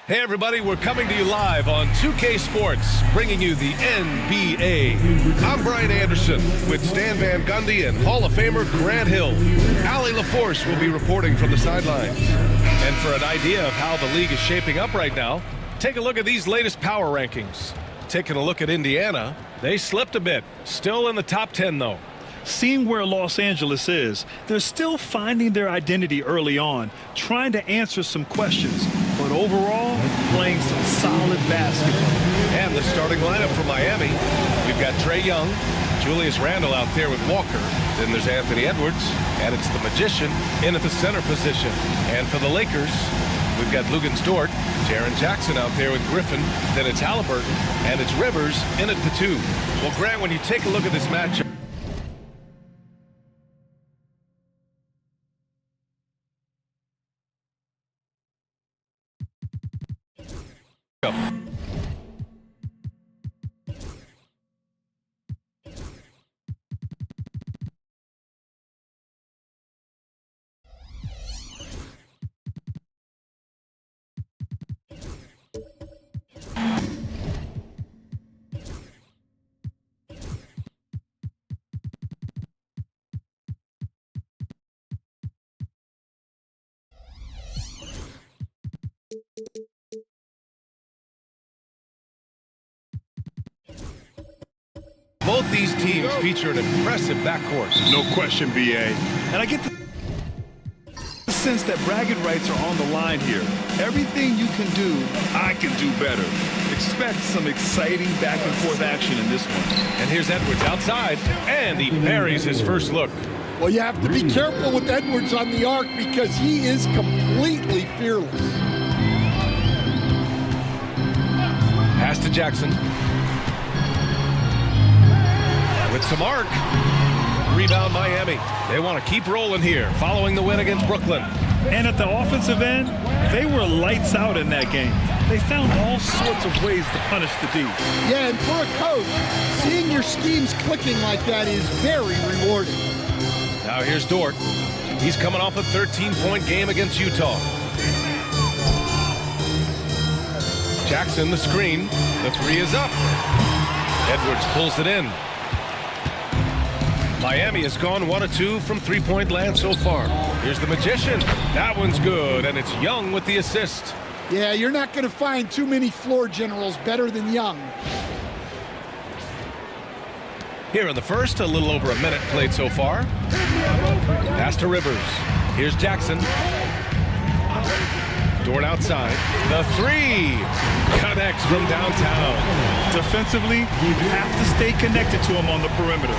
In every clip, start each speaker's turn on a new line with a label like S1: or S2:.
S1: Hey everybody, we're coming to you live on 2K Sports, bringing you the NBA. I'm Brian Anderson with Stan Van Gundy and Hall of Famer Grant Hill. Allie LaForce will be reporting from the sidelines. And for an idea of how the league is shaping up right now, take a look at these latest power rankings. Taking a look at Indiana, they slipped a bit. Still in the top 10 though.
S2: Seeing where Los Angeles is, they're still finding their identity early on, trying to answer some questions, but overall, playing some solid basketball.
S1: And the starting lineup for Miami, we've got Trae Young, Julius Randle out there with Walker, then there's Anthony Edwards, and it's the Magician in at the center position. And for the Lakers, we've got Luguentz Dort, Jaren Jackson out there with Griffin, then it's Halliburton, and it's Rivers in at the 2. Well, Grant, when you take a look at this matchup, both these teams feature an impressive backcourt.
S2: No question, BA. And I get the sense that bragging rights are on the line here. Everything you can do, I can do better. Expect some exciting back-and-forth action in this one.
S1: And here's Edwards outside, and he parries his first look.
S3: Well, you have to be careful with Edwards on the arc because he is completely fearless.
S1: Pass to Jackson. With some arc. Rebound Miami. They want to keep rolling here, following the win against Brooklyn.
S2: And at the offensive end, they were lights out in that game. They found all sorts of ways to punish the D.
S3: Yeah, and for a coach, seeing your schemes clicking like that is very rewarding.
S1: Now here's Dort. He's coming off a 13-point game against Utah. Jackson, the screen. The 3 is up. Edwards pulls it in. Miami has gone 1 of 2 from three-point land so far. Here's the Magician. That one's good, and it's Young with the assist.
S3: Yeah, you're not going to find too many floor generals better than Young.
S1: Here in the first, a little over a minute played so far. Pass to Rivers. Here's Jackson. Dort outside. The 3 connects from downtown.
S2: Defensively, you have to stay connected to him on the perimeter.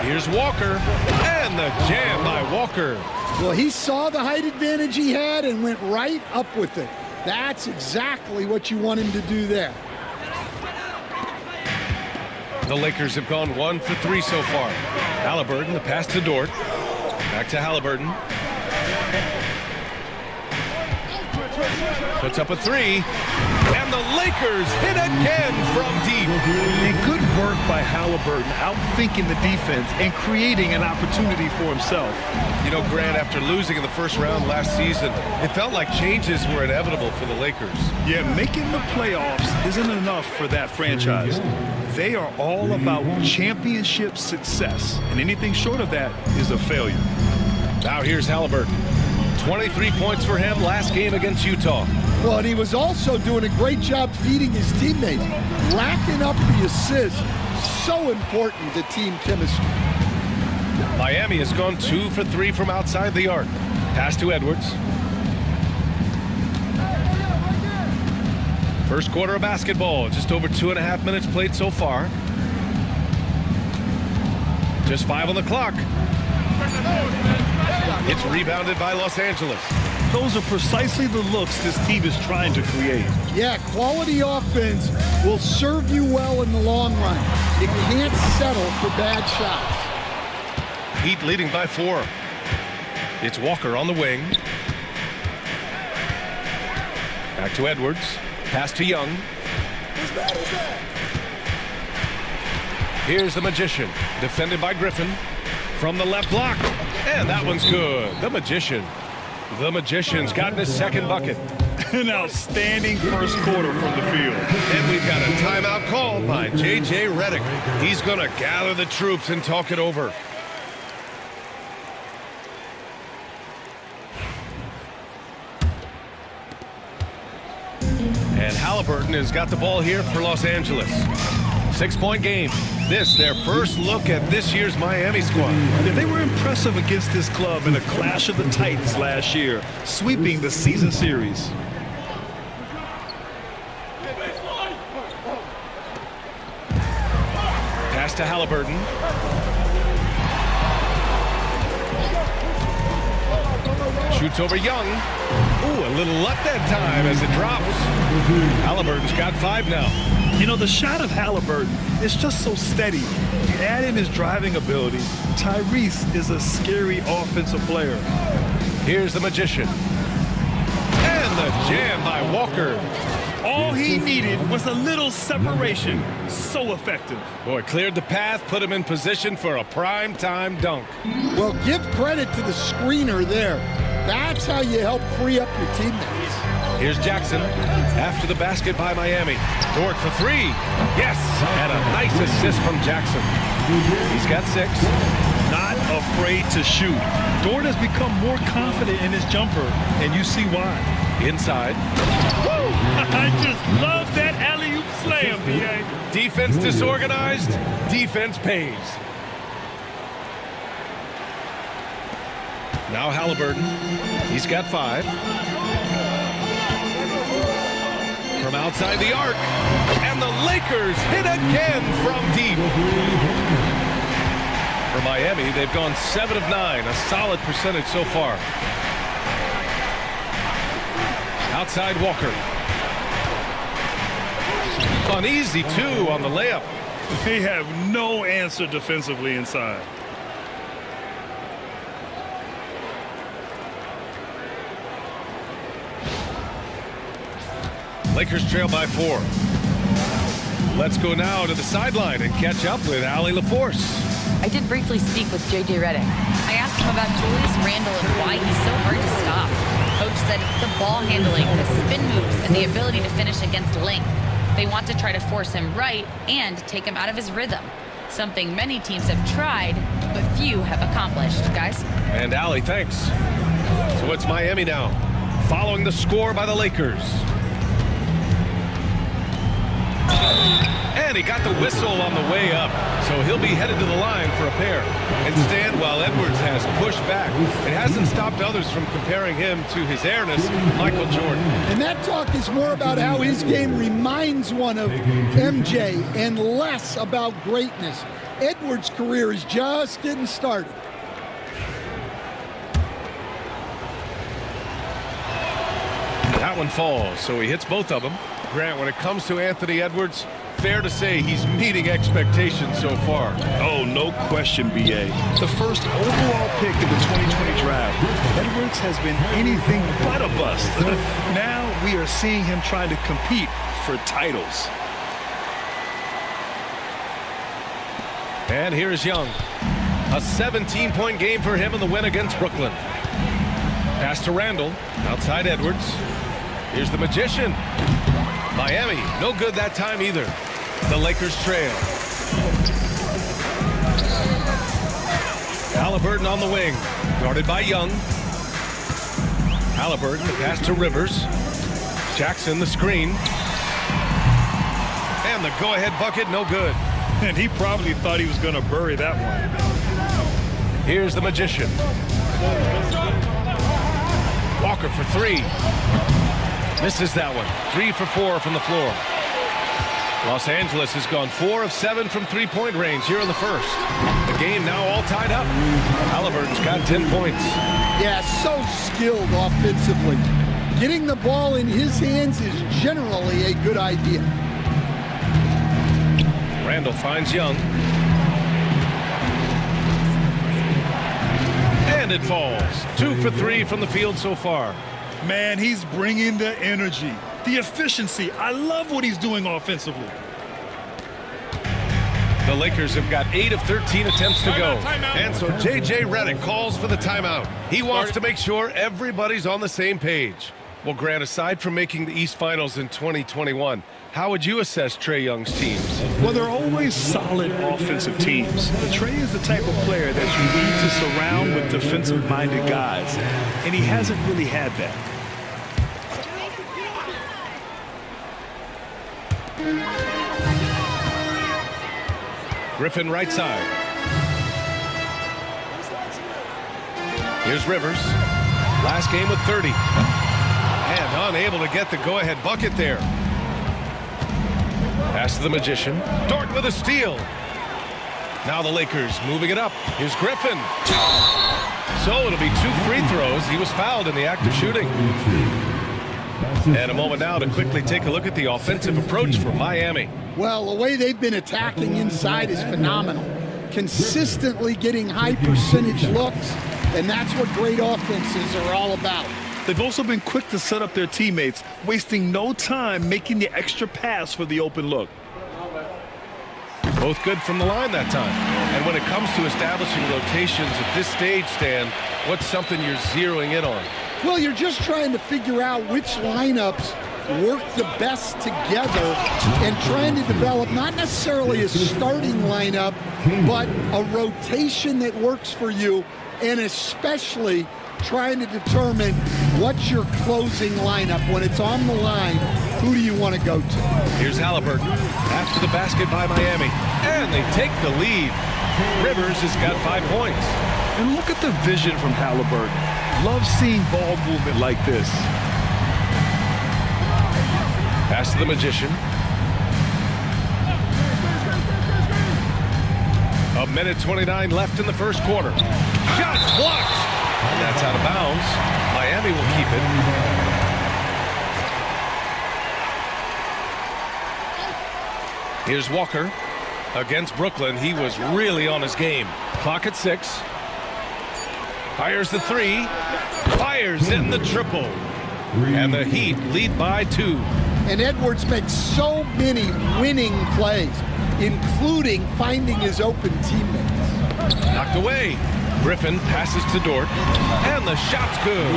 S1: Here's Walker, and the jam by Walker.
S3: Well, he saw the height advantage he had and went right up with it. That's exactly what you want him to do there.
S1: The Lakers have gone 1 for 3 so far. Halliburton, the pass to Dort. Back to Halliburton. Puts up a 3. And the Lakers hit again from deep.
S2: And good work by Halliburton, outthinking the defense and creating an opportunity for himself.
S1: You know, Grant, after losing in the first round last season, it felt like changes were inevitable for the Lakers.
S2: Yeah, making the playoffs isn't enough for that franchise. They are all about championship success, and anything short of that is a failure.
S1: Now here's Halliburton. 23 points for him last game against Utah.
S3: Well, and he was also doing a great job feeding his teammates, racking up the assists. So important to team chemistry.
S1: Miami has gone 2 for 3 from outside the arc. Pass to Edwards. First quarter of basketball, just over 2.5 minutes played so far. Just 5 on the clock. It's rebounded by Los Angeles.
S2: Those are precisely the looks this team is trying to create.
S3: Yeah, quality offense will serve you well in the long run. You can't settle for bad shots.
S1: Heat leading by 4. It's Walker on the wing. Back to Edwards. Pass to Young. Here's the Magician, defended by Griffin. From the left block, and that one's good. The Magician. The Magician's gotten his second bucket.
S2: An outstanding first quarter from the field.
S1: And we've got a timeout called by J.J. Redick. He's going to gather the troops and talk it over. And Halliburton has got the ball here for Los Angeles. 6-point game. This, their first look at this year's Miami squad.
S2: Yeah, they were impressive against this club in a clash of the Titans last year, sweeping the season series.
S1: Pass to Halliburton. Shoots over Young. Ooh, a little luck that time as it drops. Halliburton's got 5 now.
S2: You know, the shot of Halliburton is just so steady. You add in his driving ability. Tyrese is a scary offensive player.
S1: Here's the Magician. And the jam by Walker.
S2: All he needed was a little separation. So effective.
S1: Boy, cleared the path, put him in position for a prime-time dunk.
S3: Well, give credit to the screener there. That's how you help free up your teammates.
S1: Here's Jackson after the basket by Miami. Dort for 3. Yes, and a nice assist from Jackson. He's got 6.
S2: Not afraid to shoot. Dort has become more confident in his jumper, and you see why.
S1: Inside.
S2: Woo! I just love that alley-oop slam, B.A.
S1: Defense disorganized, defense pays. Now Halliburton. He's got 5. From outside the arc. And the Lakers hit again from deep. For Miami, they've gone 7 of 9, a solid percentage so far. Outside Walker. Uneasy, too, on the layup.
S2: They have no answer defensively inside.
S1: Lakers trail by 4. Let's go now to the sideline and catch up with Allie LaForce.
S4: I did briefly speak with J.J. Redick. I asked him about Julius Randle and why he's so hard to stop. Coach said it's the ball handling, the spin moves, and the ability to finish against length. They want to try to force him right and take him out of his rhythm. Something many teams have tried, but few have accomplished, guys.
S1: And Allie, thanks. So it's Miami now, following the score by the Lakers. And he got the whistle on the way up, so he'll be headed to the line for a pair. And stand while Edwards has pushed back. It hasn't stopped others from comparing him to his airness, Michael Jordan.
S3: And that talk is more about how his game reminds one of MJ and less about greatness. Edwards' career is just getting started.
S1: That one falls, so he hits both of them. Grant, when it comes to Anthony Edwards, fair to say he's meeting expectations so far.
S2: Oh, no question, B.A. The first overall pick in the 2020 draft. Edwards has been anything but a bust. Now we are seeing him trying to compete for titles.
S1: And here's Young. A 17-point game for him in the win against Brooklyn. Pass to Randle. Outside Edwards. Here's the Magician. Miami, no good that time either. The Lakers trail. Halliburton on the wing. Guarded by Young. Halliburton, the pass to Rivers. Jackson, the screen. And the go-ahead bucket, no good.
S2: And he probably thought he was going to bury that one.
S1: Here's the Magician. Walker for 3. Misses that one. 3 for 4 from the floor. Los Angeles has gone 4 of 7 from three-point range here in the first. The game now all tied up. Halliburton's got 10 points.
S3: Yeah, so skilled offensively. Getting the ball in his hands is generally a good idea.
S1: Randle finds Young. And it falls. 2 for 3 from the field so far.
S2: Man, he's bringing the energy, the efficiency. I love what he's doing offensively.
S1: The Lakers have got 8 of 13 attempts to go. And so J.J. Redick calls for the timeout. He wants to make sure everybody's on the same page. Well, Grant, aside from making the East Finals in 2021, how would you assess Trae Young's teams?
S2: Well, they're always solid offensive teams. Trae is the type of player that you need to surround with defensive-minded guys, and he hasn't really had that.
S1: Griffin right side. Here's Rivers. Last game with 30. And unable to get the go-ahead bucket there. Pass to the Magician. Dort with a steal. Now the Lakers moving it up. Here's Griffin. So it'll be 2 free throws. He was fouled in the act of shooting. And a moment now to quickly take a look at the offensive approach for Miami.
S3: Well, the way they've been attacking inside is phenomenal. Consistently getting high percentage looks, and that's what great offenses are all about.
S2: They've also been quick to set up their teammates, wasting no time making the extra pass for the open look.
S1: Both good from the line that time. And when it comes to establishing rotations at this stage, Stan, what's something you're zeroing in on?
S3: Well, you're just trying to figure out which lineups work the best together and trying to develop not necessarily a starting lineup, but a rotation that works for you, and especially trying to determine what's your closing lineup. When it's on the line, who do you want to go to?
S1: Here's Halliburton after the basket by Miami, and they take the lead. Rivers has got 5 points.
S2: And look at the vision from Halliburton. Love seeing ball movement like this.
S1: Pass to the Magician. A minute 29 left in the first quarter. Shots blocked. And that's out of bounds. Miami will keep it. Here's Walker against Brooklyn. He was really on his game. Clock at 6. Fires the 3. Fires in the triple. And the Heat lead by 2.
S3: And Edwards makes so many winning plays, including finding his open teammates.
S1: Knocked away. Griffin passes to Dort. And the shot's good.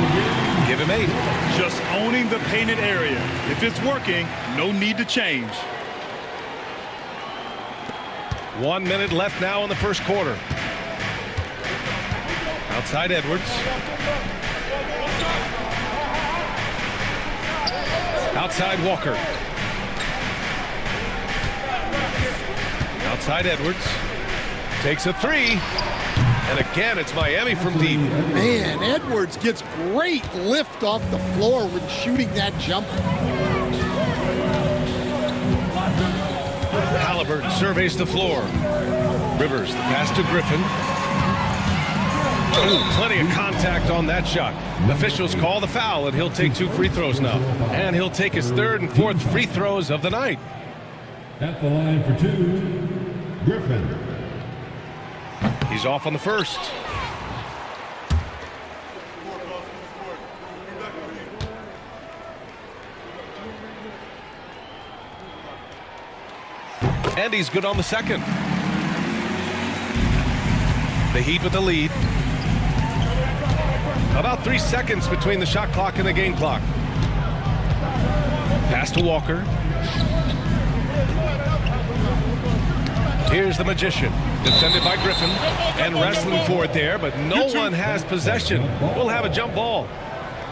S1: Give him 8.
S2: Just owning the painted area. If it's working, no need to change.
S1: 1 minute left now in the first quarter. Outside Edwards. Outside Walker. Outside Edwards. Takes a 3. And again, it's Miami from deep.
S3: Man, Edwards gets great lift off the floor when shooting that jumper.
S1: Halliburton surveys the floor. Rivers, the pass to Griffin. Ooh, plenty of contact on that shot. Officials call the foul, and he'll take 2 free throws now. And he'll take his 3rd and 4th free throws of the night.
S5: At the line for 2, Griffin.
S1: He's off on the first. And he's good on the second. The Heat with the lead. About 3 seconds between the shot clock and the game clock. Pass to Walker. Here's the Magician. Defended by Griffin. And wrestling for it there, but no one has possession. We'll have a jump ball.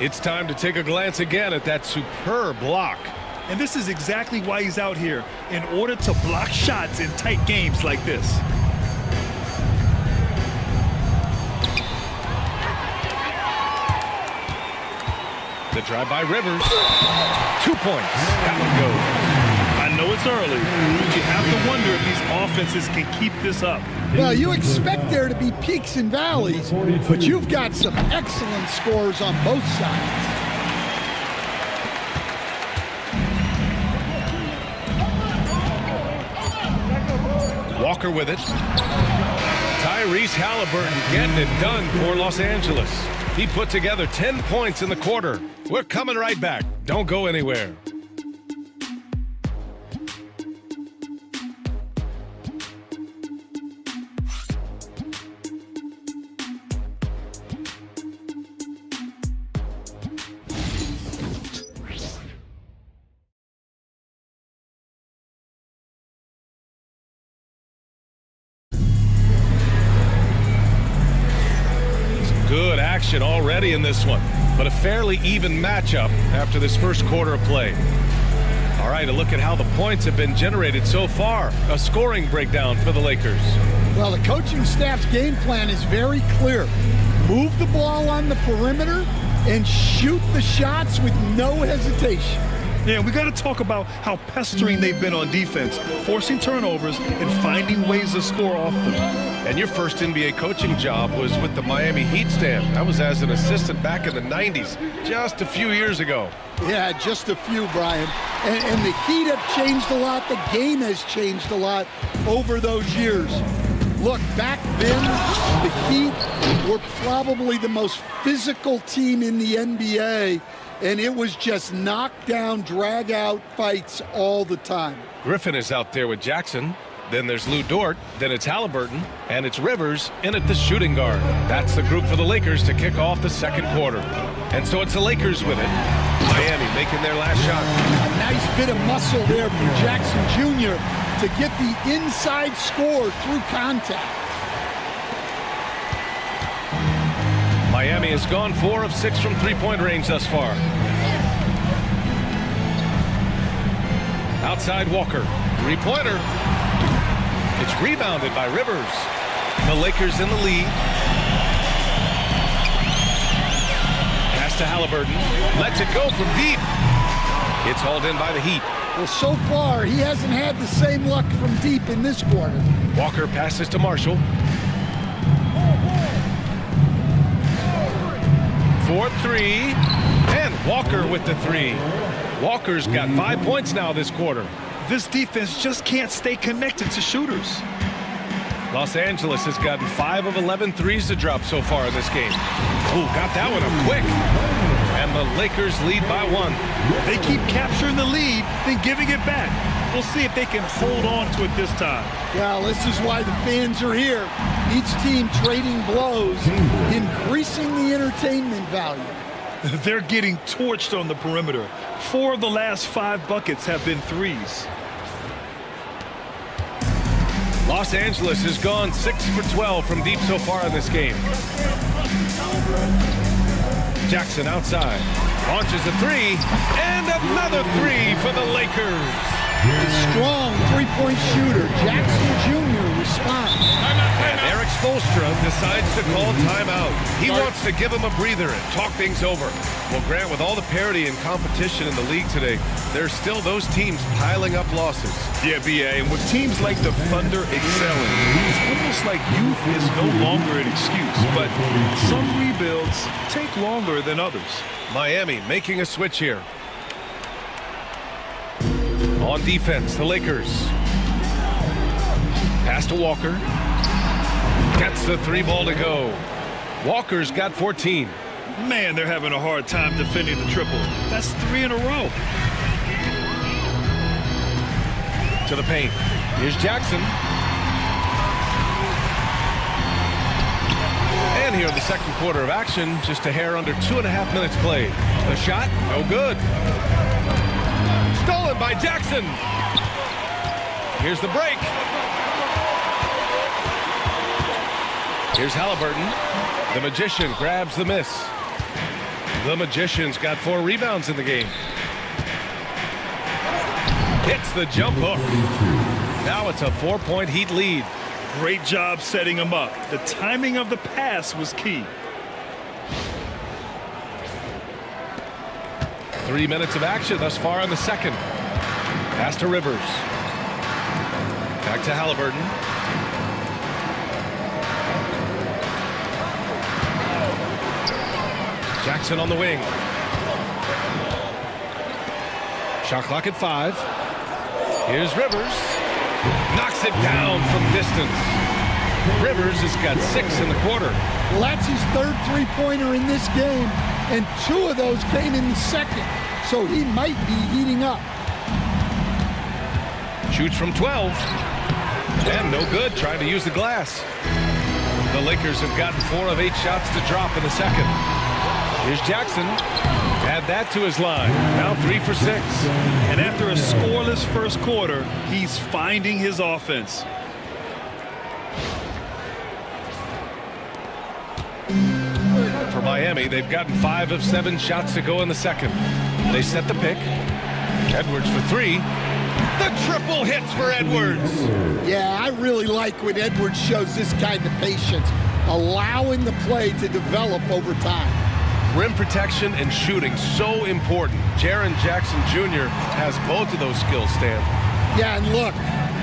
S1: It's time to take a glance again at that superb block.
S2: And this is exactly why he's out here, in order to block shots in tight games like this.
S1: The drive by Rivers. 2 points. That one goes.
S2: I know it's early. You have to wonder if these offenses can keep this up.
S3: Well, you expect there to be peaks and valleys, but you've got some excellent scores on both sides.
S1: Walker with it. Tyrese Halliburton getting it done for Los Angeles. He put together 10 points in the quarter. We're coming right back. Don't go anywhere. action already in this one, but a fairly even matchup after this first quarter of play. All right, a look at how the points have been generated so far. A scoring breakdown for the Lakers.
S3: Well, the coaching staff's game plan is very clear. Move the ball on the perimeter and shoot the shots with no hesitation.
S2: Yeah, we got to talk about how pestering they've been on defense, forcing turnovers and finding ways to score off them.
S1: And your first NBA coaching job was with the Miami Heat, Stan. That was as an assistant back in the 90s, just a few years ago.
S3: Yeah, just a few, Brian. And the Heat have changed a lot. The game has changed a lot over those years. Look, back then, the Heat were probably the most physical team in the NBA, and it was just knockdown, drag-out fights all the time.
S1: Griffin is out there with Jackson. Then there's Lou Dort. Then it's Halliburton. And it's Rivers in at the shooting guard. That's the group for the Lakers to kick off the second quarter. And so it's the Lakers with it. Miami making their last shot.
S3: A nice bit of muscle there from Jackson Jr. to get the inside score through contact.
S1: Miami has gone 4 of 6 from three-point range thus far. Outside Walker. Three-pointer. It's rebounded by Rivers. The Lakers in the lead. Pass to Halliburton. Lets it go from deep. It's hauled in by the Heat.
S3: Well, so far, he hasn't had the same luck from deep in this quarter.
S1: Walker passes to Marshall. 4-3. And Walker with the 3. Walker's got 5 points now this quarter.
S2: This defense just can't stay connected to shooters.
S1: Los Angeles has gotten 5 of 11 threes to drop so far in this game. Ooh, got that one up quick. And the Lakers lead by 1.
S2: They keep capturing the lead, then giving it back. We'll see if they can hold on to it this time.
S3: Well, this is why the fans are here. Each team trading blows, increasing the entertainment value.
S2: They're getting torched on the perimeter. 4 of the last 5 buckets have been threes.
S1: Los Angeles has gone 6 for 12 from deep so far in this game. Jackson outside. Launches a 3. And another 3 for the Lakers.
S3: A strong three-point shooter, Jackson Jr. responds.
S1: And Eric Spoelstra decides to call timeout. He wants to give him a breather and talk things over. Well, Grant, with all the parity and competition in the league today, there's still those teams piling up losses.
S2: Yeah, BA, and with teams like the Thunder excelling, it's almost like youth is no longer an excuse, but some rebuilds take longer than others.
S1: Miami making a switch here. On defense, the Lakers. Pass to Walker. Gets the 3 ball to go. Walker's got 14.
S2: Man, they're having a hard time defending the triple. That's 3 in a row.
S1: To the paint. Here's Jackson. And here in the second quarter of action, just a hair under 2.5 minutes played. The shot, no good. Stolen by Jackson. Here's the break. Here's Halliburton. The Magician grabs the miss. The Magician's got 4 rebounds in the game. Hits the jump hook. Now it's a 4-point Heat lead.
S2: Great job setting him up. The timing of the pass was key.
S1: 3 minutes of action thus far in the second. Pass to Rivers. Back to Halliburton. Jackson on the wing. Shot clock at 5. Here's Rivers. Knocks it down from distance. Rivers has got 6 in the quarter.
S3: Well, that's his 3rd three-pointer in this game, and 2 of those came in the second, so he might be heating up.
S1: Shoots from 12. And no good, trying to use the glass. The Lakers have gotten 4 of 8 shots to drop in the second. Here's Jackson. Add that to his line. Now 3 for 6.
S2: And after a scoreless first quarter, he's finding his offense.
S1: For for Miami. They've gotten 5 of 7 shots to go in the second. They set the pick. Edwards for 3. The triple hits for Edwards.
S3: Yeah, I really like when Edwards shows this kind of patience, allowing the play to develop over time.
S1: Rim protection and shooting, so important. Jaren Jackson Jr. has both of those skills, Stan.
S3: Yeah, and look,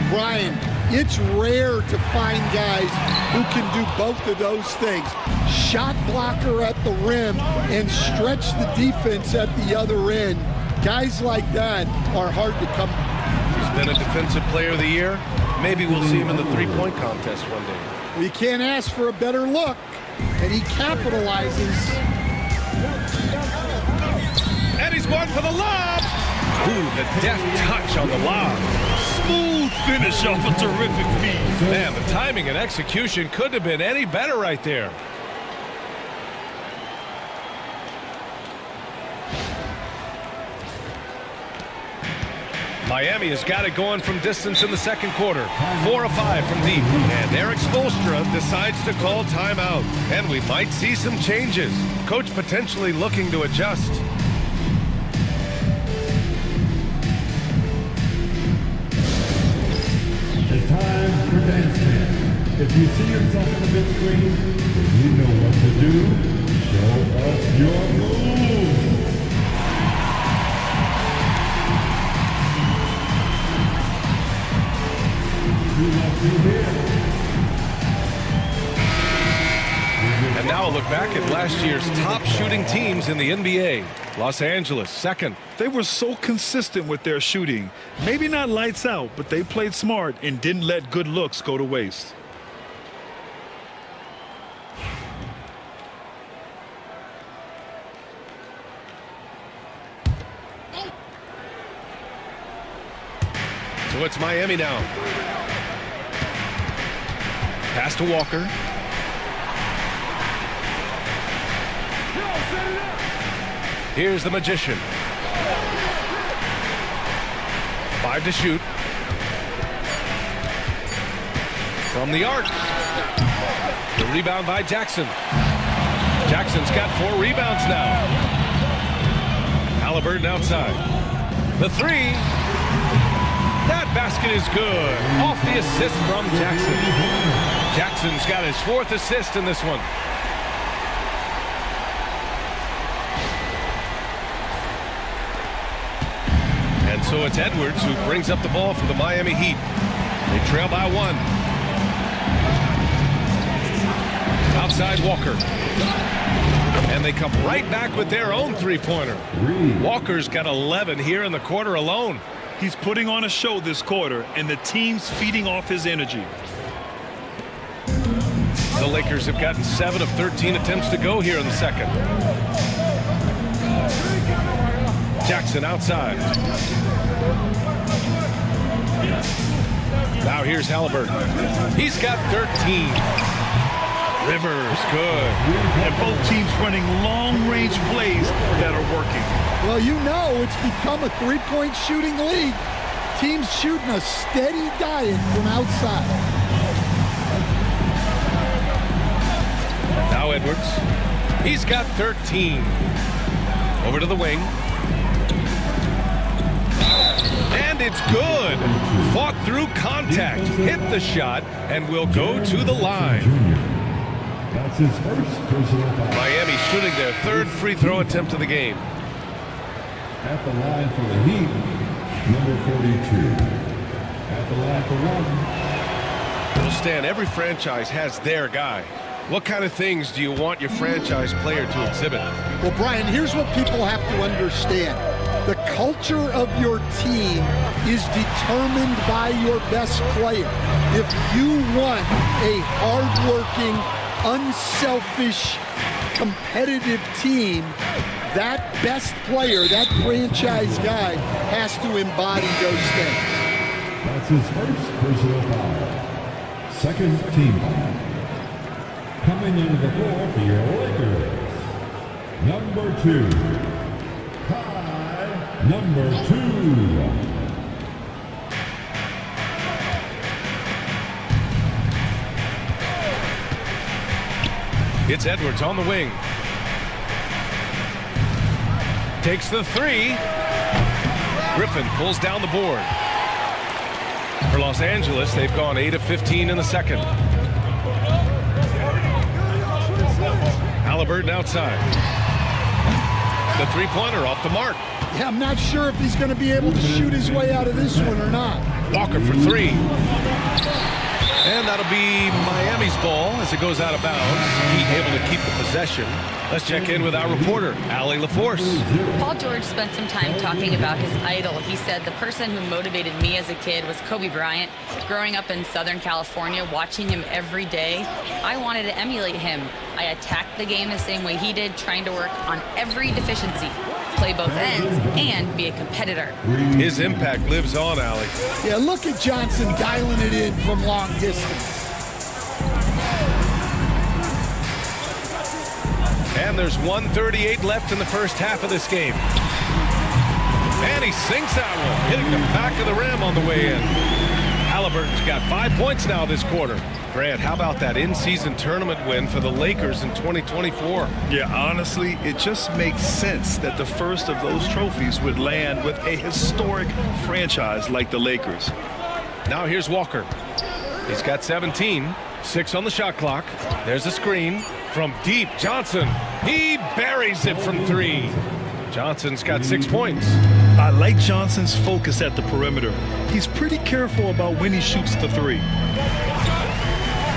S3: Brian, it's rare to find guys who can do both of those things. Shot blocker at the rim and stretch the defense at the other end. Guys like that are hard to come by.
S1: He's been a defensive player of the year. Maybe we'll see him in the three-point contest one day.
S3: We can't ask for a better look, and he capitalizes.
S1: And he's going for the lob. Ooh, the deft touch on the lob.
S2: Smooth finish off a terrific feed.
S1: Man, the timing and execution couldn't have been any better right there. Miami has got it going from distance in the second quarter. 4 of 5 from deep. And Eric Spoelstra decides to call timeout. And we might see some changes. Coach potentially looking to adjust.
S5: It's time for dance camp. If you see yourself on the big screen, then you know what to do. Show us your moves.
S1: And now a look back at last year's top shooting teams in the NBA. Los Angeles, second.
S2: They were so consistent with their shooting. Maybe not lights out, but they played smart and didn't let good looks go to waste.
S1: So it's Miami now. Pass to Walker. Here's the Magician. 5 to shoot. From the arc. The rebound by Jackson. Jackson's got 4 rebounds now. Halliburton outside. The 3. That basket is good. Off the assist from Jackson. Jackson's got his 4th assist in this one. And so it's Edwards who brings up the ball for the Miami Heat. They trail by 1. Outside Walker. And they come right back with their own three-pointer. Walker's got 11 here in the quarter alone.
S2: He's putting on a show this quarter, and the team's feeding off his energy.
S1: The Lakers have gotten 7 of 13 attempts to go here in the second. Jackson outside. Now here's Halliburton. He's got 13. Rivers, good.
S2: And both teams running long-range plays that are working.
S3: Well, you know it's become a three-point shooting league. Teams shooting a steady diet from outside.
S1: Now Edwards. He's got 13. Over to the wing. And it's good. Fought through contact. Hit the shot and will go to the line.
S5: That's his first personal foul.
S1: Miami shooting their 3rd free throw attempt of the game.
S5: At the line for the Heat, number 42. At the line for 1.
S1: Well, Stan, every franchise has their guy. What kind of things do you want your franchise player to exhibit?
S3: Well, Brian, here's what people have to understand. The culture of your team is determined by your best player. If you want a hardworking, unselfish, competitive team, that best player, that franchise guy, has to embody those things.
S5: That's his first personal foul. Second team foul. Coming into the floor for your Lakers, number 2. Number 2.
S1: It's Edwards on the wing. takes the three. Griffin pulls down the board. For Los Angeles, they've gone 8 of 15 in the second. Halliburton outside. The three-pointer off the mark.
S3: Yeah, I'm not sure if he's going to be able to shoot his way out of this one or not.
S1: Walker for three. And that'll be Miami's ball as it goes out of bounds. Heat able to keep the possession. Let's check in with our reporter, Allie LaForce.
S4: Paul George spent some time talking about his idol. He said, the person who motivated me as a kid was Kobe Bryant. Growing up in Southern California, watching him every day, I wanted to emulate him. I attacked the game the same way he did, trying to work on every deficiency, play both ends, and be a competitor.
S1: His impact lives on, Allie.
S3: Yeah, look at Johnson dialing it in from long distance.
S1: And there's 1:38 left in the first half of this game. And he sinks that one, hitting the back of the rim on the way in. Halliburton's got 5 points now this quarter. Grant, how about that in-season tournament win for the Lakers in 2024?
S2: Yeah, honestly, it just makes sense that the first of those trophies would land with a historic franchise like the Lakers.
S1: Now here's Walker. He's got 17, 6 on the shot clock. There's a screen from deep. Johnson, he buries it from 3. Johnson's got 6 points.
S2: I like Johnson's focus at the perimeter. He's pretty careful about when he shoots the 3.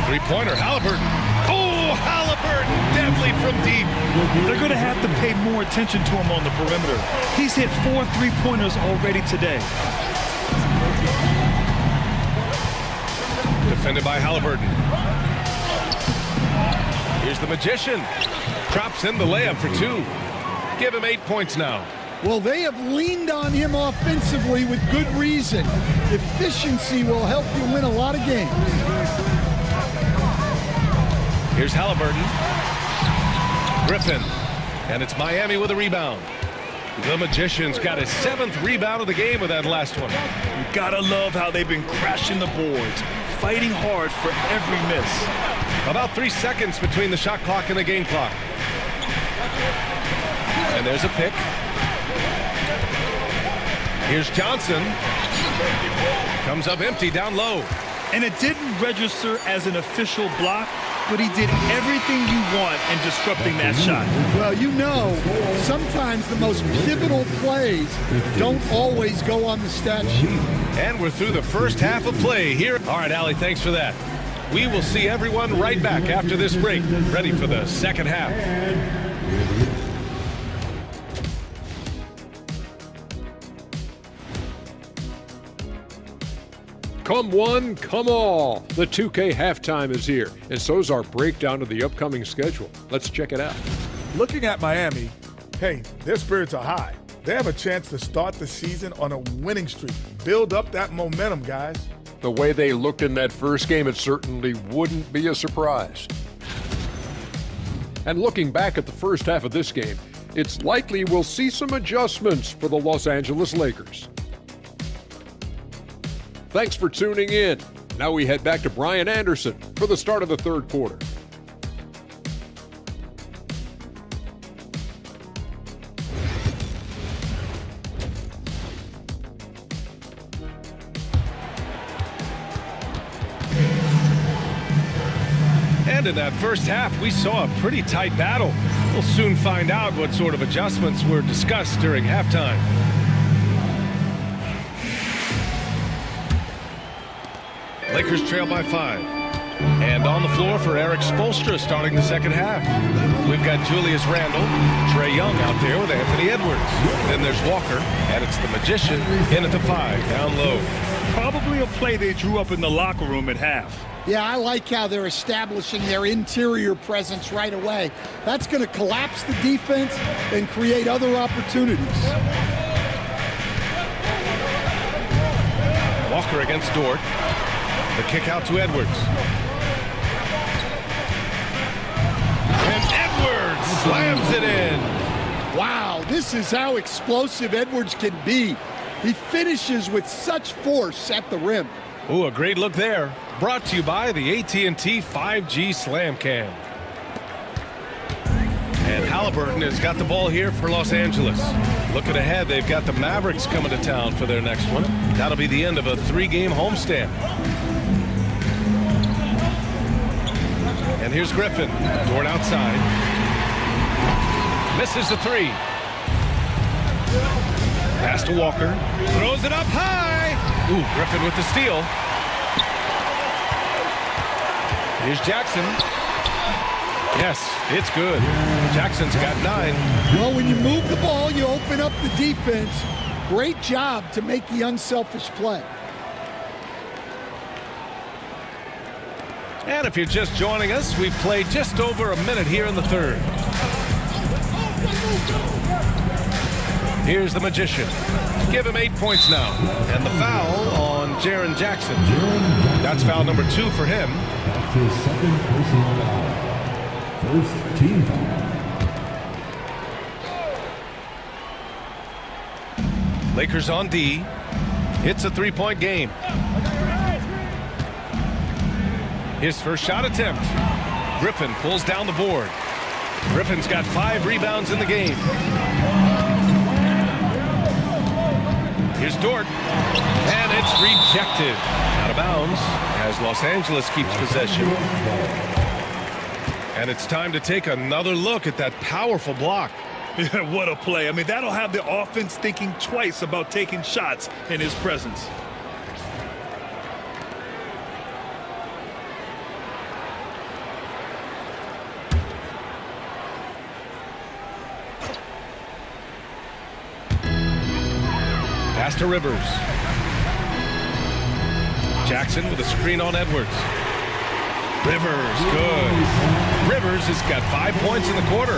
S1: Three-pointer, Halliburton. Oh, Halliburton, deadly from deep.
S2: They're going to have to pay more attention to him on the perimeter. He's hit 4 3-pointers already today.
S1: Defended by Halliburton. Here's the magician. Drops in the layup for 2. Give him 8 points now.
S3: Well, they have leaned on him offensively with good reason. Efficiency will help you win a lot of games.
S1: Here's Halliburton. Griffin. And it's Miami with a rebound. The Magician's got his 7th rebound of the game with that last one.
S2: You gotta love how they've been crashing the boards, fighting hard for every miss.
S1: About 3 seconds between the shot clock and the game clock. And there's a pick. Here's Johnson. Comes up empty down low.
S2: And it didn't register as an official block, but he did everything you want in disrupting that shot.
S3: Well, you know, sometimes the most pivotal plays don't always go on the stat sheet.
S1: And we're through the first half of play here. All right, Allie, thanks for that. We will see everyone right back after this break, ready for the second half.
S6: Come one, come all. The 2K halftime is here, and so's our breakdown of the upcoming schedule. Let's check it out.
S7: Looking at Miami, hey, their spirits are high. They have a chance to start the season on a winning streak. Build up that momentum, guys.
S6: The way they looked in that first game, it certainly wouldn't be a surprise. And looking back at the first half of this game, it's likely we'll see some adjustments for the Los Angeles Lakers. Thanks for tuning in. Now we head back to Brian Anderson for the start of the third quarter.
S1: And in that first half, we saw a pretty tight battle. We'll soon find out what sort of adjustments were discussed during halftime. Lakers trail by 5. And on the floor for Eric Spoelstra starting the second half. We've got Julius Randle, Trae Young out there with Anthony Edwards. Then there's Walker, and it's the Magician in at the 5, down low.
S2: Probably a play they drew up in the locker room at half.
S3: Yeah, I like how they're establishing their interior presence right away. That's going to collapse the defense and create other opportunities.
S1: Walker against Dort. The kick out to Edwards. And Edwards slams it in.
S3: Wow, this is how explosive Edwards can be. He finishes with such force at the rim.
S1: Ooh, a great look there. Brought to you by the AT&T 5G Slam Cam. And Halliburton has got the ball here for Los Angeles. Looking ahead, they've got the Mavericks coming to town for their next one. That'll be the end of a 3-game homestand. And here's Griffin. Dort outside. Misses the 3. Pass to Walker. Throws it up high. Ooh, Griffin with the steal. Here's Jackson. Yes, it's good. Jackson's got 9.
S3: Well, when you move the ball, you open up the defense. Great job to make the unselfish play.
S1: And if you're just joining us, we've played just over a minute here in the third. Here's the Magician. Give him 8 points now. And the foul on Jaren Jackson. That's foul number 2 for him.
S5: That's his second personal foul. First team foul.
S1: Lakers on D. It's a 3-point game. His first shot attempt. Griffin pulls down the board. Griffin's got 5 rebounds in the game. Here's Dort. And it's rejected. Out of bounds as Los Angeles keeps possession. And it's time to take another look at that powerful block.
S2: Yeah, what a play. I mean, that'll have the offense thinking twice about taking shots in his presence.
S1: Pass to Rivers. Jackson with a screen on Edwards. Rivers, good. Rivers has got 5 points in the quarter.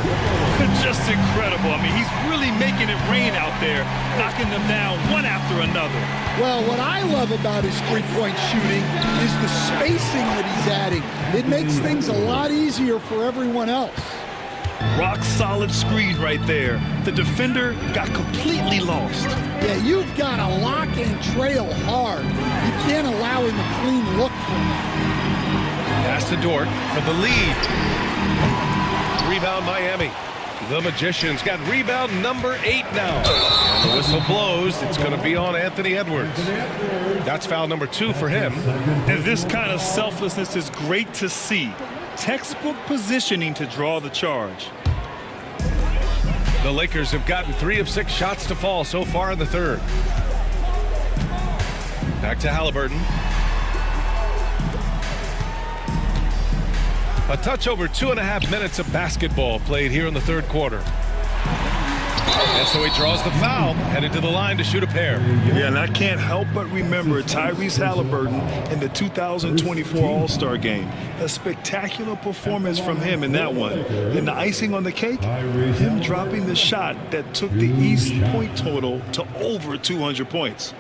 S2: Just incredible. I mean, he's really making it rain out there, knocking them down one after another.
S3: Well, what I love about his three-point shooting is the spacing that he's adding. It makes things a lot easier for everyone else.
S2: Rock solid screen right there. The defender got completely lost.
S3: Yeah, you've got to lock and trail hard. You can't allow him a clean look from that.
S1: Pass to Dort for the lead. Rebound Miami. The Magicians got rebound number 8 now. And the whistle blows. It's going to be on Anthony Edwards. That's foul number 2 for him.
S2: And this kind of selflessness is great to see. Textbook positioning to draw the charge.
S1: The Lakers have gotten 3 of 6 shots to fall so far in the third. Back to Halliburton. A touch over 2.5 minutes of basketball played here in the third quarter. And so he draws the foul, headed to the line to shoot a pair.
S2: Yeah, and I can't help but remember Tyrese Halliburton in the 2024 All-Star Game. A spectacular performance from him in that one. And the icing on the cake, him dropping the shot that took the East point total to over 200 points.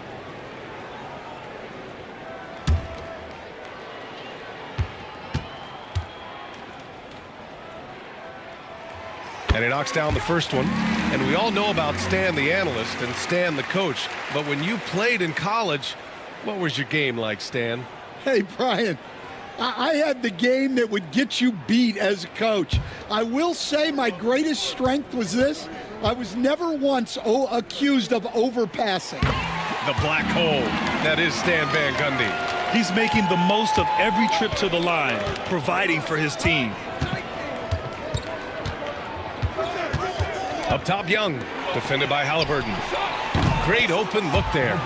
S1: And he knocks down the first one. And we all know about Stan the analyst and Stan the coach. But when you played in college, what was your game like, Stan?
S3: Hey, Brian, I had the game that would get you beat as a coach. I will say my greatest strength was this. I was never once accused of overpassing.
S1: The black hole. That is Stan Van Gundy.
S2: He's making the most of every trip to the line, providing for his team.
S1: Up top, Young, defended by Halliburton. Great open look there.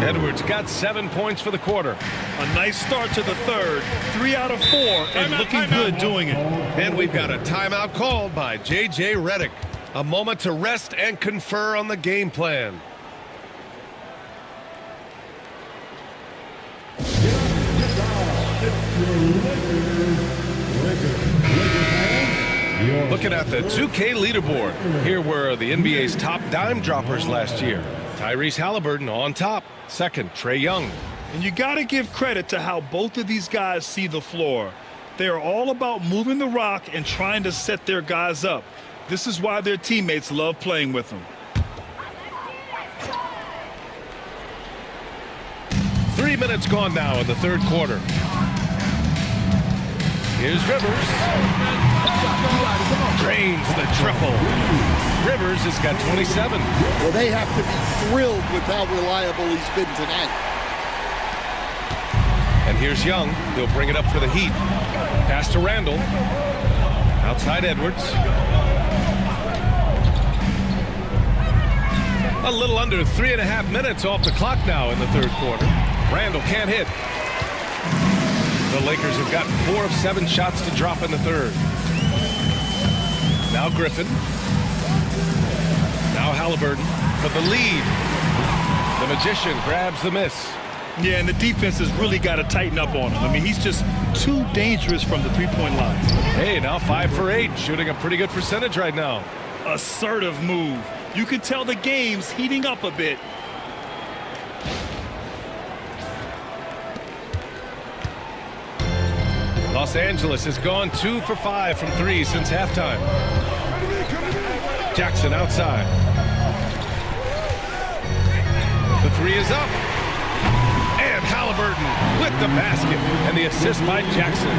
S1: Edwards got 7 points for the quarter.
S2: A nice start to the third, 3 out of 4, and looking good doing it.
S1: And we've got a timeout called by J.J. Redick. A moment to rest and confer on the game plan. Looking at the 2K leaderboard, here were the NBA's top dime droppers last year. Tyrese Halliburton on top. Second, Trae Young.
S2: And you got to give credit to how both of these guys see the floor. They are all about moving the rock and trying to set their guys up. This is why their teammates love playing with them.
S1: 3 minutes gone now in the third quarter. Here's Rivers. Drains the triple. Rivers has got 27.
S3: Well, they have to be thrilled with how reliable he's been tonight.
S1: And here's Young. He'll bring it up for the Heat. Pass to Randall. Outside Edwards. A little under 3.5 minutes off the clock now in the third quarter. Randall can't hit. The Lakers have gotten 4 of 7 shots to drop in the third. Now Griffin. Now Halliburton for the lead. The Magician grabs the miss.
S2: Yeah, and the defense has really got to tighten up on him. I mean, he's just too dangerous from the three-point line.
S1: Hey, now 5 for 8, shooting a pretty good percentage right now.
S2: Assertive move. You can tell the game's heating up a bit.
S1: Los Angeles has gone 2 for 5 from 3 since halftime. Jackson outside. The 3 is up. And Halliburton with the basket. And the assist by Jackson.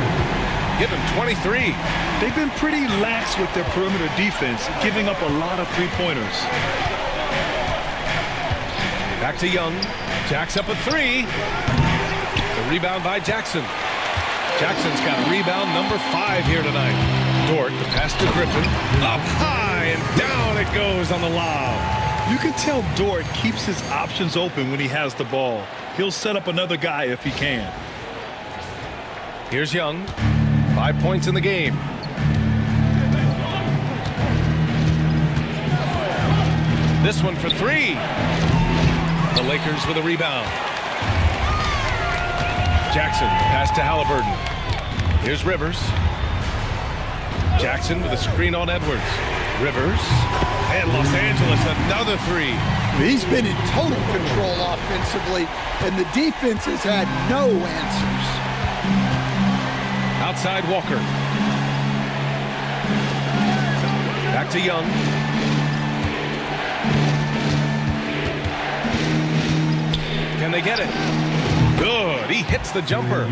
S1: Give him 23.
S2: They've been pretty lax with their perimeter defense, giving up a lot of three-pointers.
S1: Back to Young. Jacks up a 3. The rebound by Jackson. Jackson's got rebound number 5 here tonight. Dort, the pass to Griffin. Up high and down it goes on the lob.
S2: You can tell Dort keeps his options open when he has the ball. He'll set up another guy if he can.
S1: Here's Young. 5 points in the game. This one for 3. The Lakers with a rebound. Jackson, pass to Halliburton. Here's Rivers. Jackson with a screen on Edwards. Rivers. And Los Angeles, another 3.
S3: He's been in total control offensively, and the defense has had no answers.
S1: Outside Walker. Back to Young. Can they get it? Good. He hits the jumper.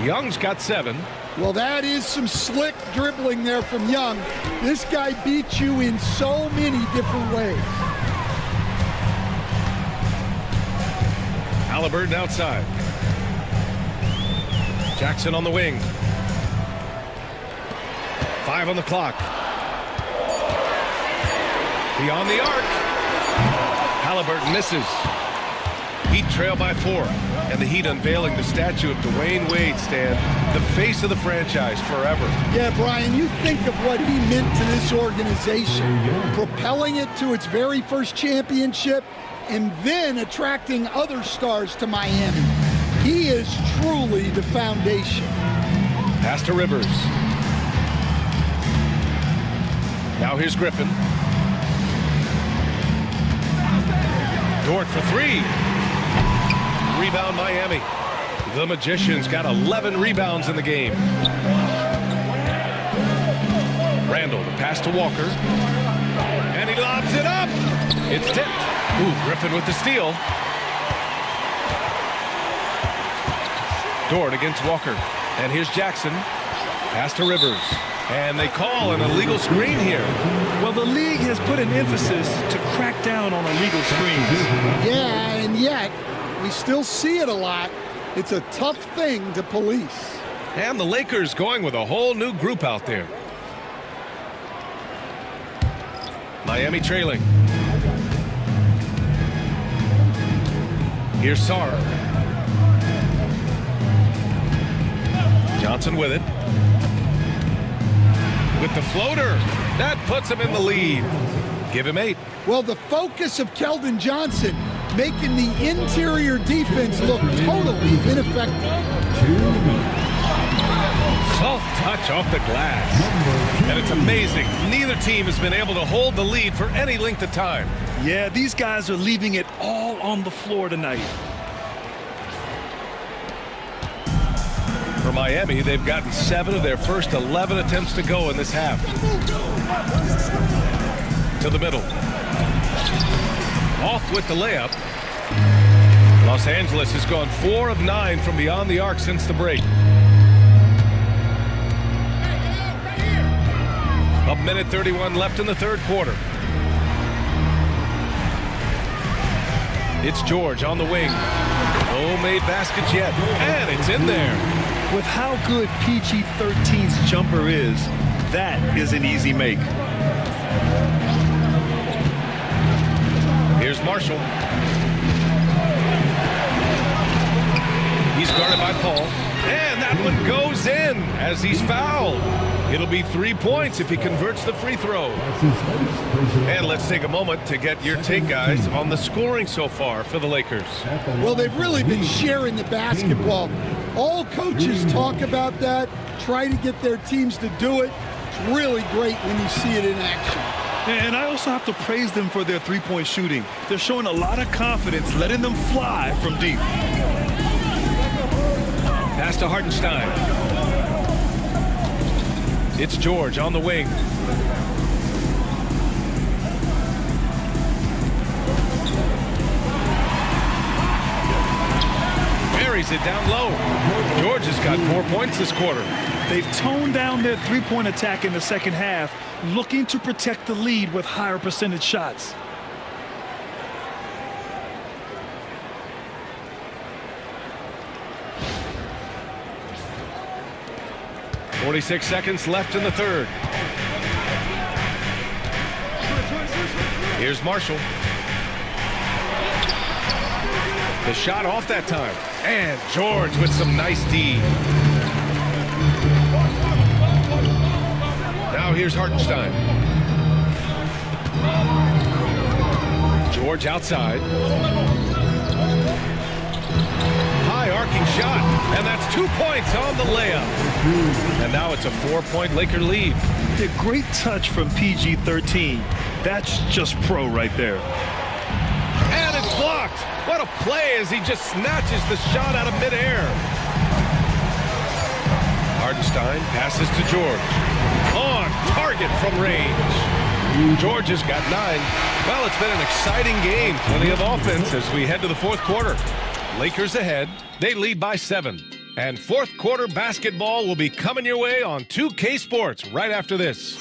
S1: Young's got 7.
S3: Well, that is some slick dribbling there from Young. This guy beats you in so many different ways.
S1: Halliburton outside. Jackson on the wing. 5 on the clock. Beyond the arc. Halliburton misses. Heat trail by 4. And the Heat unveiling the statue of Dwayne Wade, Stan, the face of the franchise forever.
S3: Yeah, Brian, you think of what he meant to this organization, propelling it to its very first championship and then attracting other stars to Miami. He is truly the foundation.
S1: Pass to Rivers. Now here's Griffin. Dort for 3. Rebound Miami. The Magician's got 11 rebounds in the game. Randall, the pass to Walker. And he lobs it up. It's tipped. Ooh, Griffin with the steal. Dort against Walker. And here's Jackson. Pass to Rivers. And they call an illegal screen here.
S2: Well, the league has put an emphasis to crack down on illegal screens.
S3: Yeah, and yet we still see it a lot. It's a tough thing to police.
S1: And the Lakers going with a whole new group out there. Miami trailing. Here's Sarr. Johnson with it. With the floater. That puts him in the lead. Give him 8.
S3: Well, the focus of Keldon Johnson making the interior defense look totally ineffective.
S1: Soft touch off the glass. And it's amazing. Neither team has been able to hold the lead for any length of time.
S2: Yeah, these guys are leaving it all on the floor tonight.
S1: For Miami, they've gotten 7 of their first 11 attempts to go in this half. To the middle. Off with the layup. Los Angeles has gone 4 of 9 from beyond the arc since the break. A minute 31 left in the third quarter. It's George on the wing. No made baskets yet, and it's in there.
S2: With how good PG-13's jumper is, that is an easy make.
S1: Here's Marshall. He's guarded by Paul. And that one goes in as he's fouled. It'll be 3 points if he converts the free throw. And let's take a moment to get your take, guys, on the scoring so far for the Lakers.
S3: Well, they've really been sharing the basketball. All coaches talk about that, try to get their teams to do it. It's really great when you see it in action.
S2: And I also have to praise them for their three-point shooting. They're showing a lot of confidence, letting them fly from deep.
S1: Pass to Hartenstein. It's George on the wing. Buries it down low. George has got 4 points this quarter.
S2: They've toned down their three-point attack in the second half, looking to protect the lead with higher percentage shots.
S1: .46 seconds left in the third. Here's Marshall. The shot off that time. And George with some nice D. Now here's Hartenstein. George outside. High arcing shot. And that's 2 points on the layup. And now it's a 4-point Laker lead.
S2: A great touch from PG-13. That's just pro right there.
S1: And it's blocked. What a play as he just snatches the shot out of midair. Hartenstein passes to George. On target from range. George has got 9. Well, it's been an exciting game. Plenty of offense as we head to the fourth quarter. Lakers ahead. They lead by 7. And fourth quarter basketball will be coming your way on 2K Sports right after this.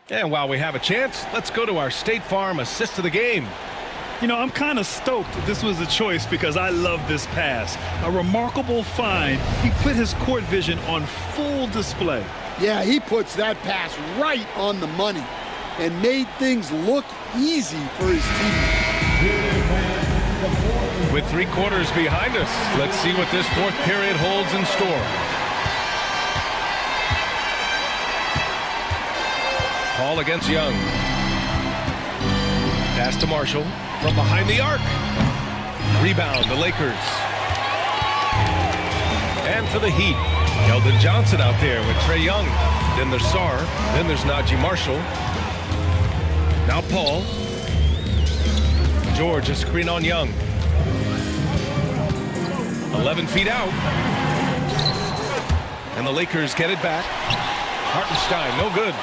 S1: And while we have a chance, let's go to our State Farm assist of the game.
S2: You know, I'm kind of stoked this was a choice because I love this pass. A remarkable find. He put his court vision on full display.
S3: Yeah, he puts that pass right on the money and made things look easy for his team.
S1: With 3 quarters behind us, let's see what this fourth period holds in store. Paul against Young. Pass to Marshall from behind the arc. Rebound, the Lakers. And for the Heat, Keldon Johnson out there with Trae Young. Then there's Sarr. Then there's Najee Marshall. Now Paul. George, a screen on Young. 11 feet out. And the Lakers get it back. Hartenstein, no good.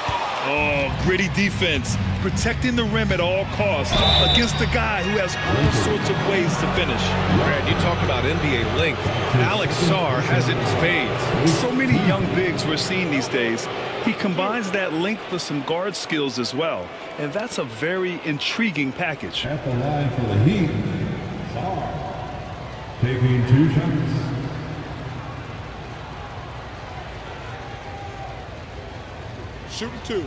S2: Oh, gritty defense, protecting the rim at all costs against a guy who has all sorts of ways to finish.
S1: Brad, you talk about NBA length. Alex Sarr has it in spades.
S2: So many young bigs we're seeing these days. He combines that length with some guard skills as well, and that's a very intriguing package.
S5: At the line for the Heat, Sarr taking 2 shots.
S7: Shooting 2.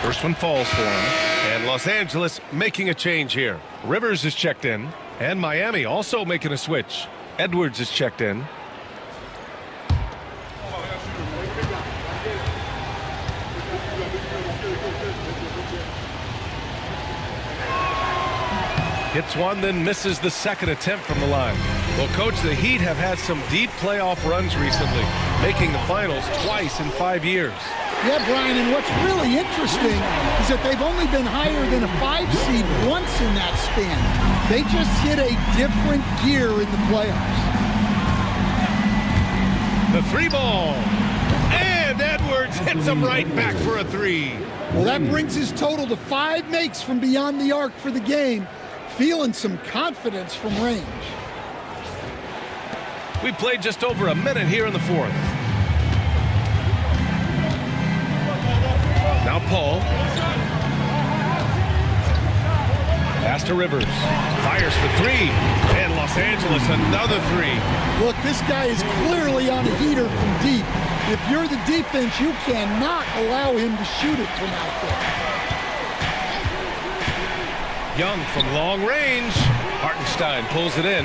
S1: First one falls for him. And Los Angeles making a change here. Rivers is checked in. And Miami also making a switch. Edwards is checked in. Hits one, then misses the second attempt from the line. Well, Coach, the Heat have had some deep playoff runs recently, making the finals twice in 5 years.
S3: Yeah, Brian, and what's really interesting is that they've only been higher than a 5 seed once in that span. They just hit a different gear in the playoffs.
S1: The 3 ball. And Edwards hits him right back for a 3.
S3: Well, that brings his total to 5 makes from beyond the arc for the game. Feeling some confidence from range.
S1: We played just over a minute here in the 4th. Now Paul. Pass to Rivers. Fires for 3. And Los Angeles another 3.
S3: Look, this guy is clearly on a heater from deep. If you're the defense, you cannot allow him to shoot it from out there.
S1: Young from long range. Hartenstein pulls it in.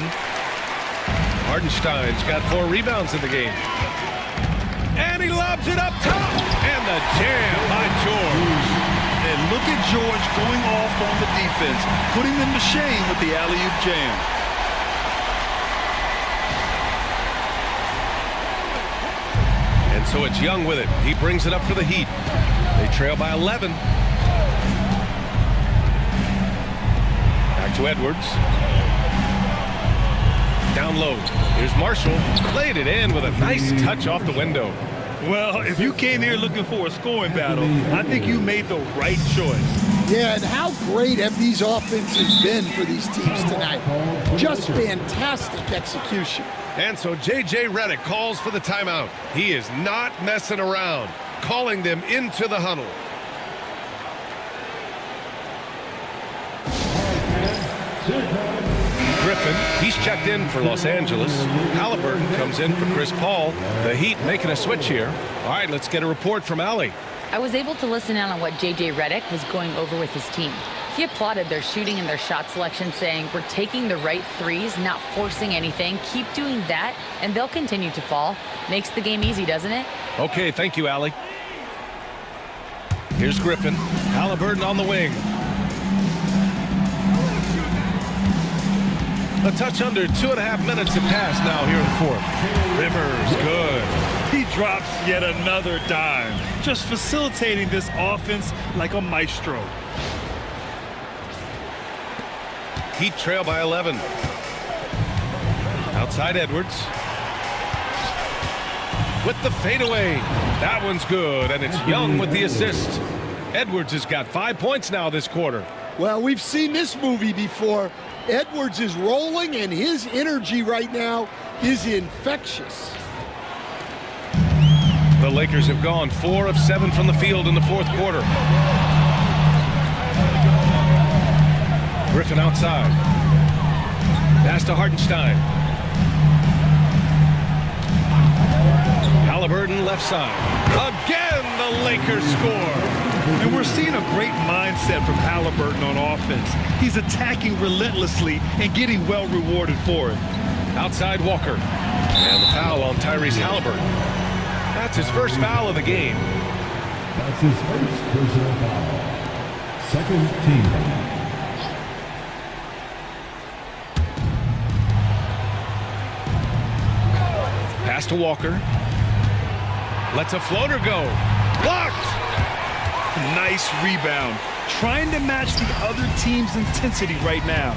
S1: Hartenstein's got 4 rebounds in the game. And he lobs it up top. And the jam by George.
S2: And look at George going off on the defense, putting them to shame with the alley-oop jam.
S1: And so it's Young with it. He brings it up for the Heat. They trail by 11. Back to Edwards. Down low. Here's Marshall. Played it in with a nice touch off the window.
S2: Well, if you came here looking for a scoring battle, I think you made the right choice.
S3: Yeah, and how great have these offenses been for these teams tonight? Just fantastic execution.
S1: And so J.J. Redick calls for the timeout. He is not messing around, calling them into the huddle. Griffin, he's checked in for Los Angeles. Halliburton comes in for Chris Paul. The Heat making a switch here. All right, let's get a report from Allie.
S4: I was able to listen in on what J.J. Redick was going over with his team. He applauded their shooting and their shot selection, saying, "We're taking the right threes, not forcing anything. Keep doing that, and they'll continue to fall." Makes the game easy, doesn't it?
S1: Okay, thank you, Allie. Here's Griffin. Halliburton on the wing. A touch under 2.5 minutes have passed now here in the 4th. Rivers, good.
S2: He drops yet another dime, just facilitating this offense like a maestro.
S1: Heat trail by 11. Outside Edwards. With the fadeaway. That one's good, and it's Young with the assist. Edwards has got 5 points now this quarter.
S3: Well, we've seen this movie before. Edwards is rolling, and his energy right now is infectious.
S1: The Lakers have gone 4 of 7 from the field in the 4th quarter. Griffin outside. Pass to Hartenstein. Halliburton left side. Again, the Lakers score.
S2: And we're seeing a great mindset from Halliburton on offense. He's attacking relentlessly and getting well rewarded for it.
S1: Outside Walker. And the foul on Tyrese Halliburton. That's his first foul of the game.
S5: That's his first personal foul. Second team foul.
S1: Pass to Walker. Lets a floater go. Blocked!
S2: Nice rebound. Trying to match the other team's intensity right now.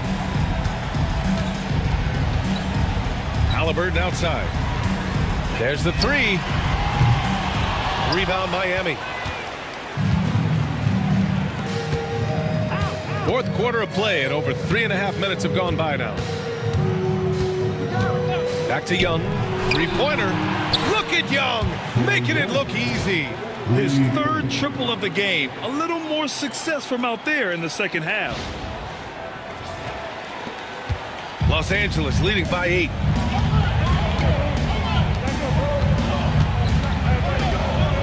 S1: Halliburton outside. There's the 3. Rebound Miami. 4th quarter of play, and over 3.5 minutes have gone by now. Back to Young. 3-pointer. Look at Young, making it look easy.
S2: His 3rd triple of the game. A little more success from out there in the second half.
S1: Los Angeles leading by 8.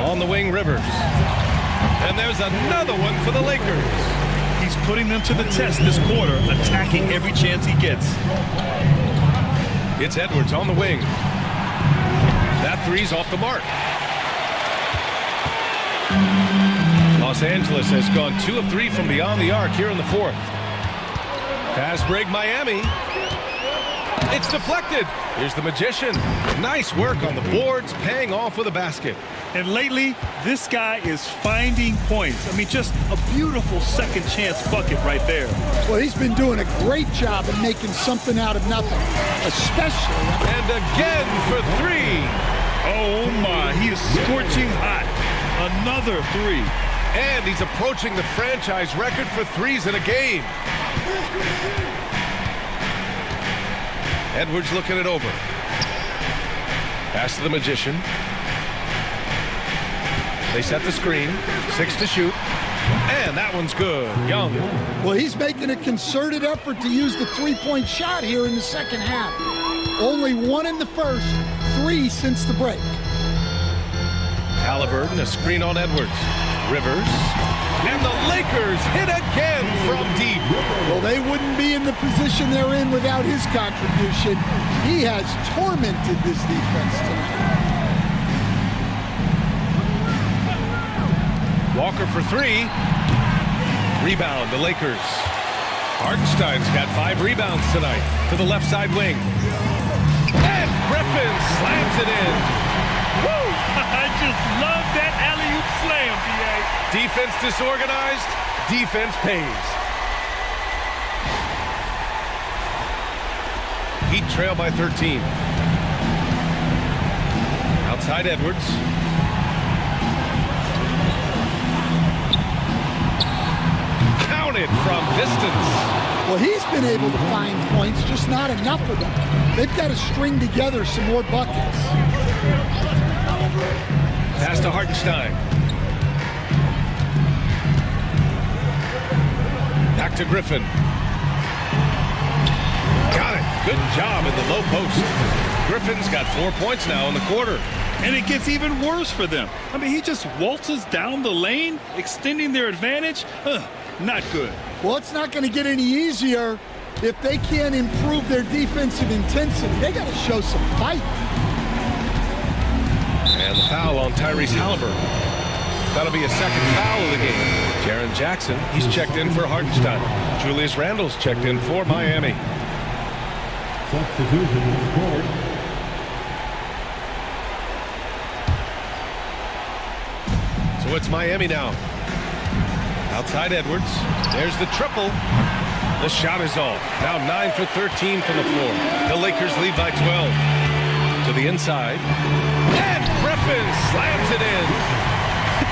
S1: On the wing, Rivers. And there's another one for the Lakers.
S2: He's putting them to the test this quarter, attacking every chance he gets.
S1: It's Edwards on the wing. That 3's off the mark. Los Angeles has gone 2 of 3 from beyond the arc here in the 4th. Fast break Miami. It's deflected. Here's the magician. Nice work on the boards, paying off with a basket.
S2: And lately, this guy is finding points. I mean, just a beautiful second chance bucket right there.
S3: Well, he's been doing a great job of making something out of nothing, especially.
S1: And again for three.
S2: Oh my, he is scorching hot. Another three.
S1: And he's approaching the franchise record for threes in a game. Edwards looking it over. Pass to the magician. They set the screen. 6 to shoot. And that one's good. Young.
S3: Well, he's making a concerted effort to use the three-point shot here in the second half. Only 1 in the first, 3 since the break.
S1: Halliburton, a screen on Edwards. Rivers. And the Lakers hit again from deep.
S3: Well, they wouldn't be in the position they're in without his contribution. He has tormented this defense tonight.
S1: Walker for 3. Rebound, the Lakers. Hartenstein's got 5 rebounds tonight to the left side wing. And Griffin slams it in.
S2: Woo! I just love that alley-oop slam, B.A.
S1: Defense disorganized, defense pays. Heat trail by 13. Outside Edwards. Counted from distance.
S3: Well, he's been able to find points, just not enough of them. They've got to string together some more buckets.
S1: Pass to Hartenstein. Back to Griffin. Got it. Good job in the low post. Griffin's got 4 points now in the quarter.
S2: And it gets even worse for them. I mean, he just waltzes down the lane, extending their advantage. Not good.
S3: Well, it's not going to get any easier if they can't improve their defensive intensity. They got to show some fight.
S1: And the foul on Tyrese Halliburton. That'll be a second foul of the game. Jaren Jackson, he's checked in for Hartenstein. Julius Randle's checked in for Miami.
S5: Substitution is scored.
S1: So it's Miami now. Outside Edwards. There's the triple. The shot is off. Now 9 for 13 from the floor. The Lakers lead by 12. To the inside. And Griffin slams it in.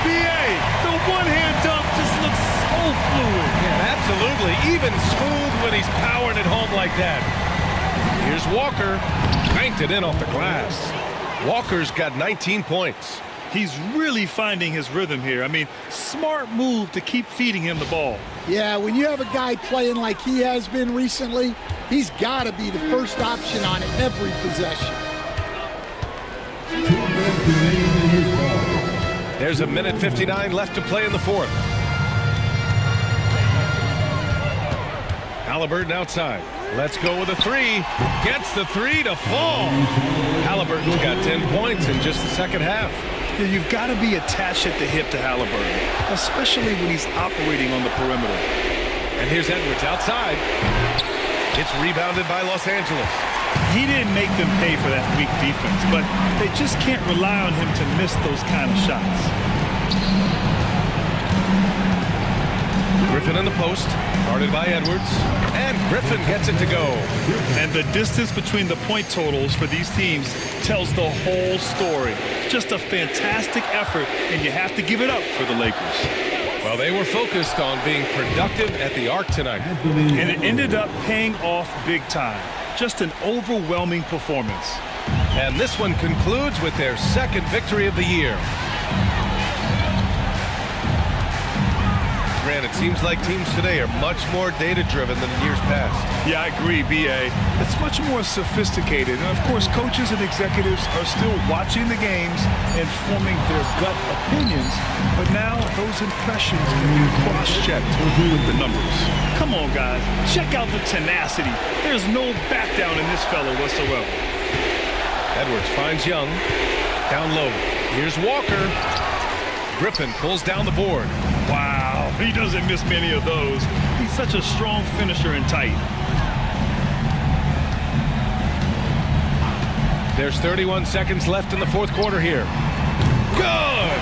S2: B.A., the one-hand dunk just looks so fluid.
S1: Yeah, absolutely. Even smooth when he's powering it home like that. Here's Walker. Banked it in off the glass. Walker's got 19 points.
S2: He's really finding his rhythm here. I mean, smart move to keep feeding him the ball.
S3: Yeah, when you have a guy playing like he has been recently, he's got to be the first option on every possession.
S1: There's a minute 59 left to play in the fourth. Halliburton outside. Let's go with a 3. Gets the 3 to fall. Halliburton's got 10 points in just the second half.
S2: Yeah, you've got to be attached at the hip to Halliburton, especially when he's operating on the perimeter.
S1: And here's Edwards outside. It's rebounded by Los Angeles.
S2: He didn't make them pay for that weak defense, but they just can't rely on him to miss those kind of shots.
S1: Griffin in the post, guarded by Edwards, and Griffin gets it to go.
S2: And the distance between the point totals for these teams tells the whole story. Just a fantastic effort, and you have to give it up for the Lakers.
S1: Well, they were focused on being productive at the arc tonight.
S2: And it ended up paying off big time. Just an overwhelming performance.
S1: And this one concludes with their second victory of the year. Grant, it seems like teams today are much more data-driven than in years past.
S2: Yeah, I agree, B.A. It's much more sophisticated. And, of course, coaches and executives are still watching the games and forming their gut opinions. But now those impressions can be cross-checked with the numbers. Come on, guys. Check out the tenacity. There's no back down in this fella whatsoever.
S1: Edwards finds Young. Down low. Here's Walker. Griffin pulls down the board.
S2: Wow, he doesn't miss many of those. He's such a strong finisher and tight.
S1: There's 31 seconds left in the fourth quarter here. Good!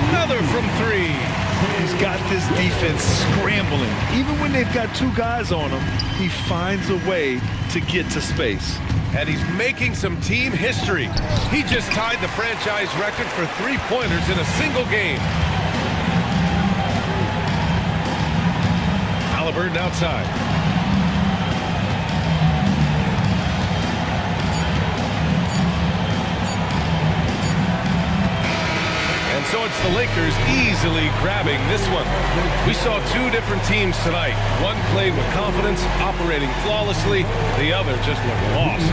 S1: Another from three.
S2: He's got this defense scrambling. Even when they've got two guys on him, he finds a way to get to space.
S1: And he's making some team history. He just tied the franchise record for three-pointers in a single game. Halliburton outside. And so it's the Lakers easily grabbing this one. We saw two different teams tonight. One played with confidence, operating flawlessly. The other just looked lost.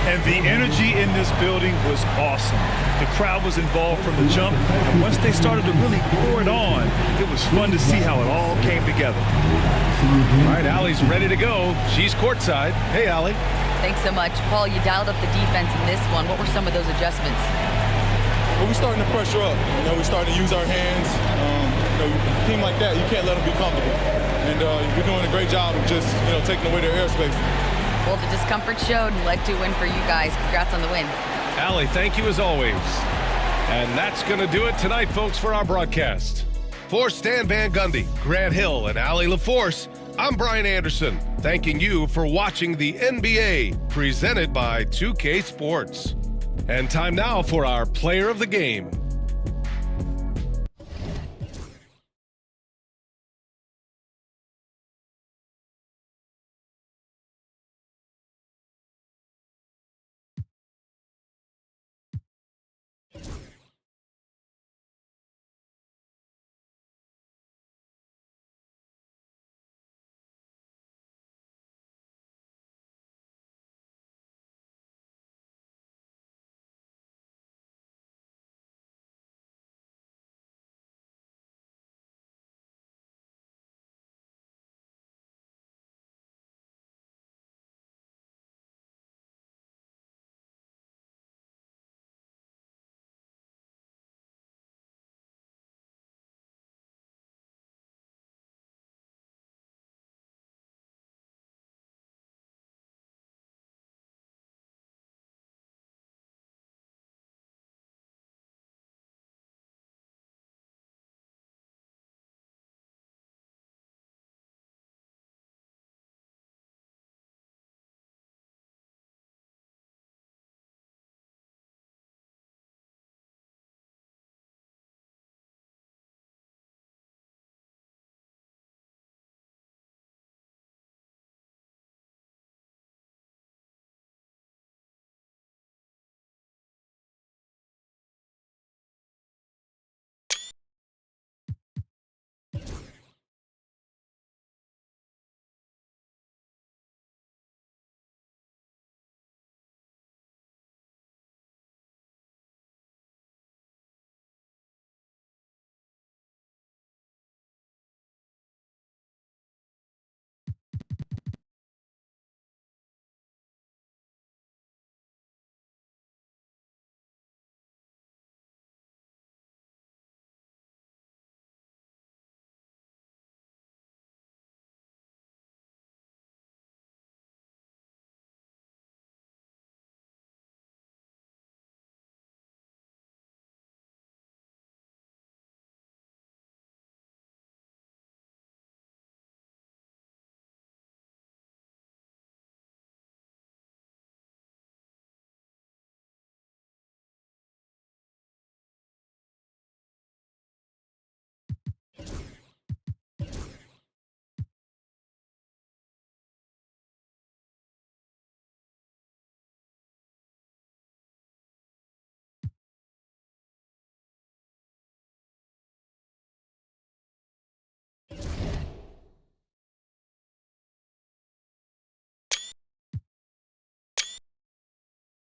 S2: And the energy in this building was awesome. The crowd was involved from the jump, and once they started to really pour it on, it was fun to see how it all came together.
S1: All right, Allie's ready to go. She's courtside. Hey, Allie.
S4: Thanks so much. Paul, you dialed up the defense in this one. What were some of those adjustments?
S8: Well, we're starting to pressure up. We're starting to use our hands. A team like that, you can't let them be comfortable. And we're doing a great job of just, taking away their airspace.
S4: Well, the discomfort showed and led to a win for you guys. Congrats on the win.
S1: Allie, thank you as always. And that's going to do it tonight, folks, for our broadcast. For Stan Van Gundy, Grant Hill, and Allie LaForce, I'm Brian Anderson, thanking you for watching the NBA, presented by 2K Sports. And time now for our player of the game.